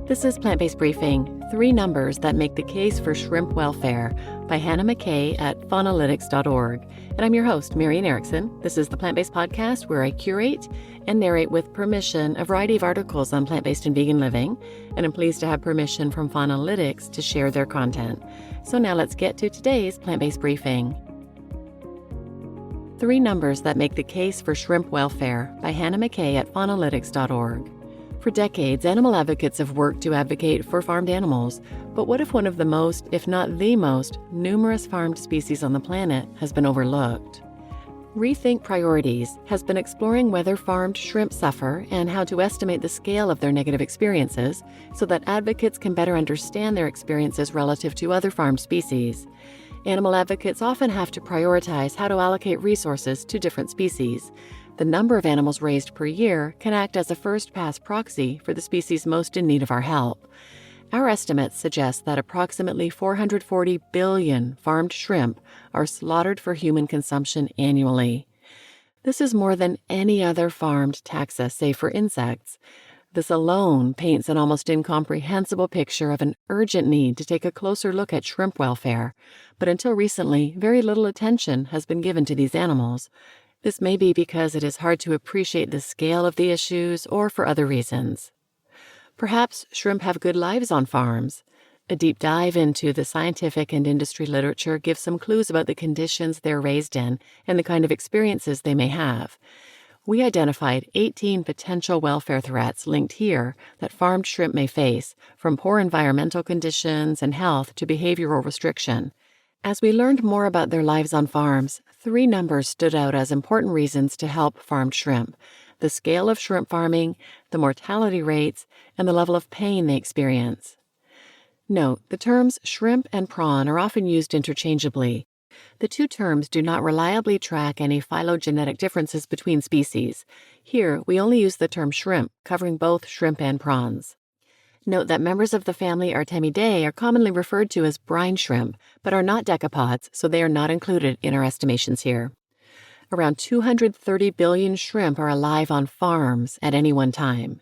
This is Plant-Based Briefing, 3 numbers that make the case for shrimp welfare by McKay at faunalytics.org. And I'm your host, Marian Erickson. This is the Plant-Based Podcast where I curate and narrate with permission a variety of articles on plant-based and vegan living. And I'm pleased to have permission from Faunalytics to share their content. So now let's get to today's Plant-Based Briefing. 3 numbers that make the case for shrimp welfare by McKay at faunalytics.org. For decades, animal advocates have worked to advocate for farmed animals, but what if one of the most, if not the most, numerous farmed species on the planet has been overlooked? Rethink Priorities has been exploring whether farmed shrimp suffer and how to estimate the scale of their negative experiences so that advocates can better understand their experiences relative to other farmed species. Animal advocates often have to prioritize how to allocate resources to different species. The number of animals raised per year can act as a first-pass proxy for the species most in need of our help. Our estimates suggest that approximately 440 billion farmed shrimp are slaughtered for human consumption annually. This is more than any other farmed taxa, save for insects. This alone paints an almost incomprehensible picture of an urgent need to take a closer look at shrimp welfare, but until recently, very little attention has been given to these animals. This may be because it is hard to appreciate the scale of the issues or for other reasons. Perhaps shrimp have good lives on farms. A deep dive into the scientific and industry literature gives some clues about the conditions they're raised in and the kind of experiences they may have. We identified 18 potential welfare threats linked here that farmed shrimp may face, from poor environmental conditions and health to behavioral restriction. As we learned more about their lives on farms, 3 numbers stood out as important reasons to help farmed shrimp: the scale of shrimp farming, the mortality rates, and the level of pain they experience. Note, the terms shrimp and prawn are often used interchangeably. The 2 terms do not reliably track any phylogenetic differences between species. Here, we only use the term shrimp, covering both shrimp and prawns. Note that members of the family Artemidae are commonly referred to as brine shrimp, but are not decapods, so they are not included in our estimations here. Around 230 billion shrimp are alive on farms at any one time.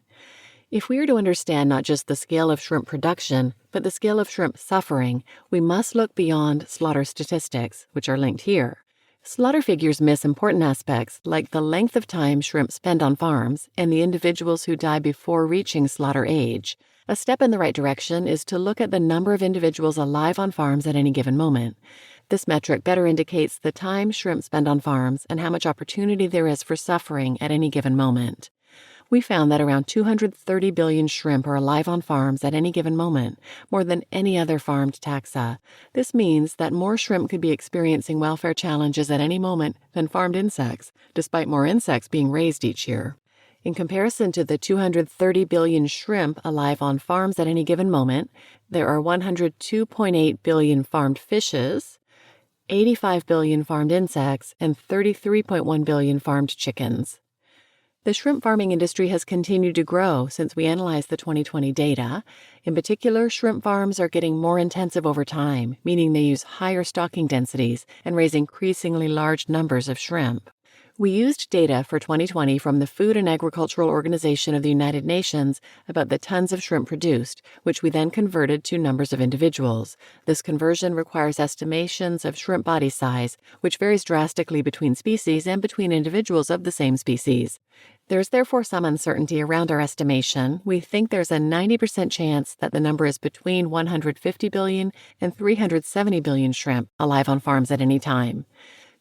If we are to understand not just the scale of shrimp production, but the scale of shrimp suffering, we must look beyond slaughter statistics, which are linked here. Slaughter figures miss important aspects like the length of time shrimp spend on farms and the individuals who die before reaching slaughter age. A step in the right direction is to look at the number of individuals alive on farms at any given moment. This metric better indicates the time shrimp spend on farms and how much opportunity there is for suffering at any given moment. We found that around 230 billion shrimp are alive on farms at any given moment, more than any other farmed taxa. This means that more shrimp could be experiencing welfare challenges at any moment than farmed insects, despite more insects being raised each year. In comparison to the 230 billion shrimp alive on farms at any given moment, there are 102.8 billion farmed fishes, 85 billion farmed insects, and 33.1 billion farmed chickens. The shrimp farming industry has continued to grow since we analyzed the 2020 data. In particular, shrimp farms are getting more intensive over time, meaning they use higher stocking densities and raise increasingly large numbers of shrimp. We used data for 2020 from the Food and Agricultural Organization of the United Nations about the tons of shrimp produced, which we then converted to numbers of individuals. This conversion requires estimations of shrimp body size, which varies drastically between species and between individuals of the same species. There's therefore some uncertainty around our estimation. We think there's a 90% chance that the number is between 150 billion and 370 billion shrimp alive on farms at any time.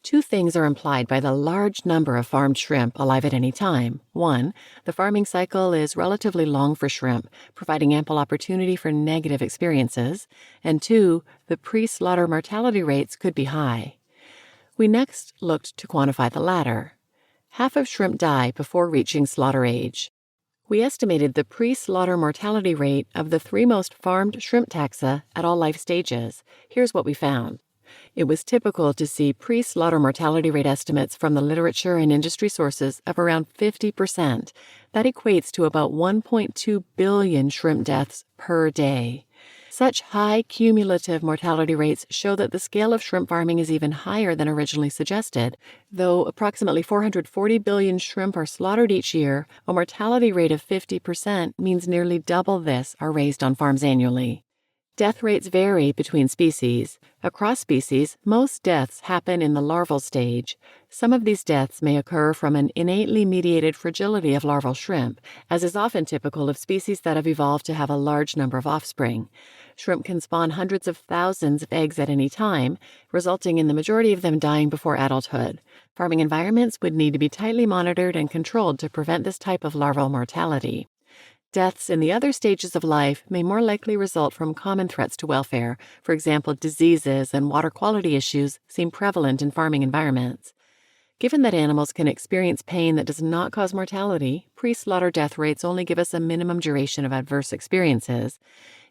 2 things are implied by the large number of farmed shrimp alive at any time. 1, the farming cycle is relatively long for shrimp, providing ample opportunity for negative experiences. And 2, the pre-slaughter mortality rates could be high. We next looked to quantify the latter. Half of shrimp die before reaching slaughter age. We estimated the pre-slaughter mortality rate of the 3 most farmed shrimp taxa at all life stages. Here's what we found. It was typical to see pre-slaughter mortality rate estimates from the literature and industry sources of around 50%. That equates to about 1.2 billion shrimp deaths per day. Such high cumulative mortality rates show that the scale of shrimp farming is even higher than originally suggested. Though approximately 440 billion shrimp are slaughtered each year, a mortality rate of 50% means nearly double this are raised on farms annually. Death rates vary between species. Across species, most deaths happen in the larval stage. Some of these deaths may occur from an innately mediated fragility of larval shrimp, as is often typical of species that have evolved to have a large number of offspring. Shrimp can spawn hundreds of thousands of eggs at any time, resulting in the majority of them dying before adulthood. Farming environments would need to be tightly monitored and controlled to prevent this type of larval mortality. Deaths in the other stages of life may more likely result from common threats to welfare. For example, diseases and water quality issues seem prevalent in farming environments. Given that animals can experience pain that does not cause mortality, pre-slaughter death rates only give us a minimum duration of adverse experiences.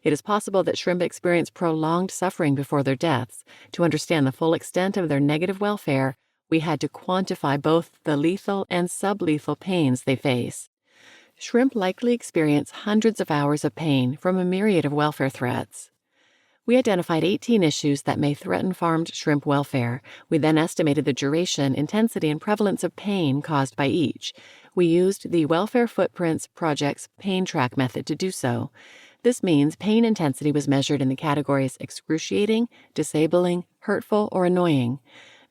It is possible that shrimp experience prolonged suffering before their deaths. To understand the full extent of their negative welfare, we had to quantify both the lethal and sublethal pains they face. Shrimp likely experience hundreds of hours of pain from a myriad of welfare threats. We identified 18 issues that may threaten farmed shrimp welfare. We then estimated the duration, intensity, and prevalence of pain caused by each. We used the Welfare Footprints Project's Pain Track method to do so. This means pain intensity was measured in the categories excruciating, disabling, hurtful, or annoying.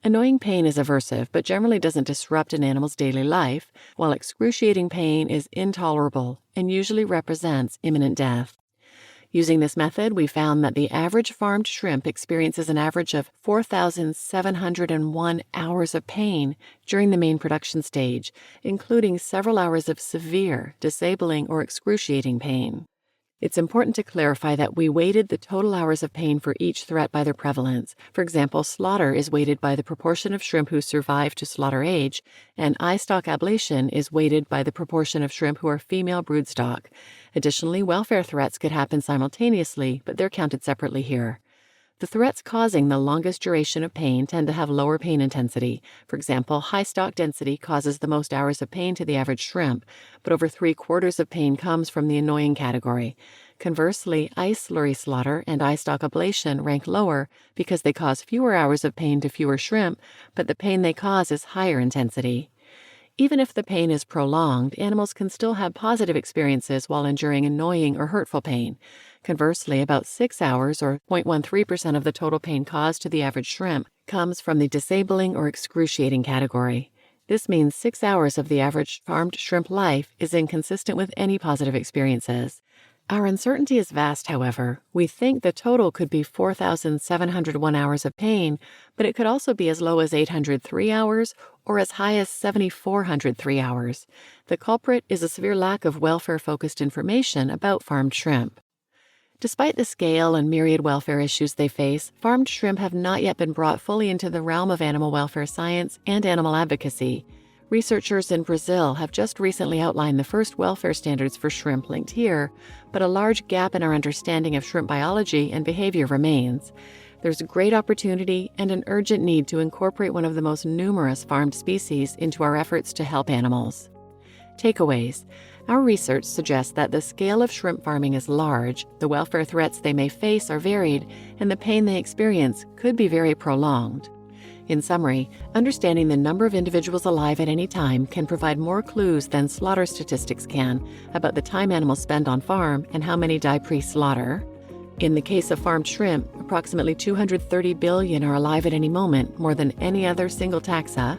Annoying pain is aversive, but generally doesn't disrupt an animal's daily life, while excruciating pain is intolerable and usually represents imminent death. Using this method, we found that the average farmed shrimp experiences an average of 4,701 hours of pain during the main production stage, including several hours of severe, disabling, or excruciating pain. It's important to clarify that we weighted the total hours of pain for each threat by their prevalence. For example, slaughter is weighted by the proportion of shrimp who survive to slaughter age, and eye stalk ablation is weighted by the proportion of shrimp who are female broodstock. Additionally, welfare threats could happen simultaneously, but they're counted separately here. The threats causing the longest duration of pain tend to have lower pain intensity. For example, high stock density causes the most hours of pain to the average shrimp, but over 3/4 of pain comes from the annoying category. Conversely, ice slurry slaughter and eye stalk ablation rank lower because they cause fewer hours of pain to fewer shrimp, but the pain they cause is higher intensity. Even if the pain is prolonged, animals can still have positive experiences while enduring annoying or hurtful pain. Conversely, about 6 hours, or 0.13% of the total pain caused to the average shrimp, comes from the disabling or excruciating category. This means 6 hours of the average farmed shrimp life is inconsistent with any positive experiences. Our uncertainty is vast, however. We think the total could be 4,701 hours of pain, but it could also be as low as 803 hours or as high as 7,403 hours. The culprit is a severe lack of welfare-focused information about farmed shrimp. Despite the scale and myriad welfare issues they face, farmed shrimp have not yet been brought fully into the realm of animal welfare science and animal advocacy. Researchers in Brazil have just recently outlined the first welfare standards for shrimp linked here, but a large gap in our understanding of shrimp biology and behavior remains. There's a great opportunity and an urgent need to incorporate one of the most numerous farmed species into our efforts to help animals. Takeaways. Our research suggests that the scale of shrimp farming is large, the welfare threats they may face are varied, and the pain they experience could be very prolonged. In summary, understanding the number of individuals alive at any time can provide more clues than slaughter statistics can about the time animals spend on farm and how many die pre-slaughter. In the case of farmed shrimp, approximately 230 billion are alive at any moment, more than any other single taxa.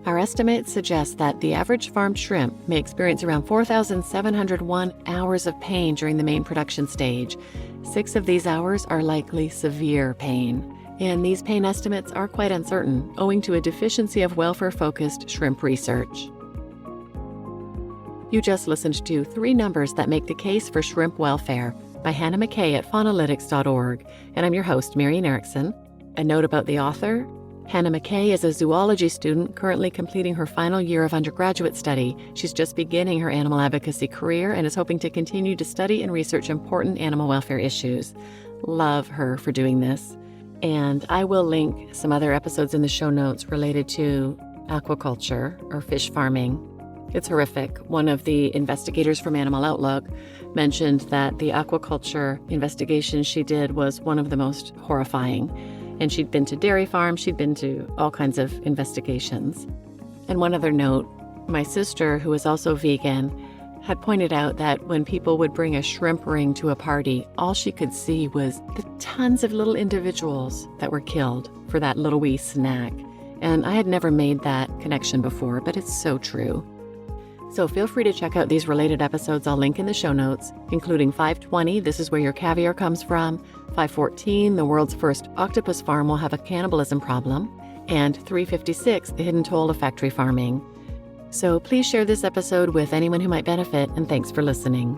Our estimates suggest that the average farmed shrimp may experience around 4,701 hours of pain during the main production stage. 6 of these hours are likely severe pain. And these pain estimates are quite uncertain, owing to a deficiency of welfare-focused shrimp research. You just listened to 3 numbers that make the case for shrimp welfare by Hannah McKay at faunalytics.org, and I'm your host, Marian Erickson. A note about the author: Hannah McKay is a zoology student currently completing her final year of undergraduate study. She's just beginning her animal advocacy career and is hoping to continue to study and research important animal welfare issues. Love her for doing this. And I will link some other episodes in the show notes related to aquaculture or fish farming. It's horrific. One of the investigators from Animal Outlook mentioned that the aquaculture investigation she did was one of the most horrifying. And she'd been to dairy farms, she'd been to all kinds of investigations. And one other note, my sister, who is also vegan, had pointed out that when people would bring a shrimp ring to a party, all she could see was the tons of little individuals that were killed for that little wee snack. And I had never made that connection before, but it's so true. So feel free to check out these related episodes I'll link in the show notes, including 520, This Is Where Your Caviar Comes From, 514, The World's First Octopus Farm Will Have a Cannibalism Problem, and 356, The Hidden Toll of Factory Farming. So please share this episode with anyone who might benefit, and thanks for listening.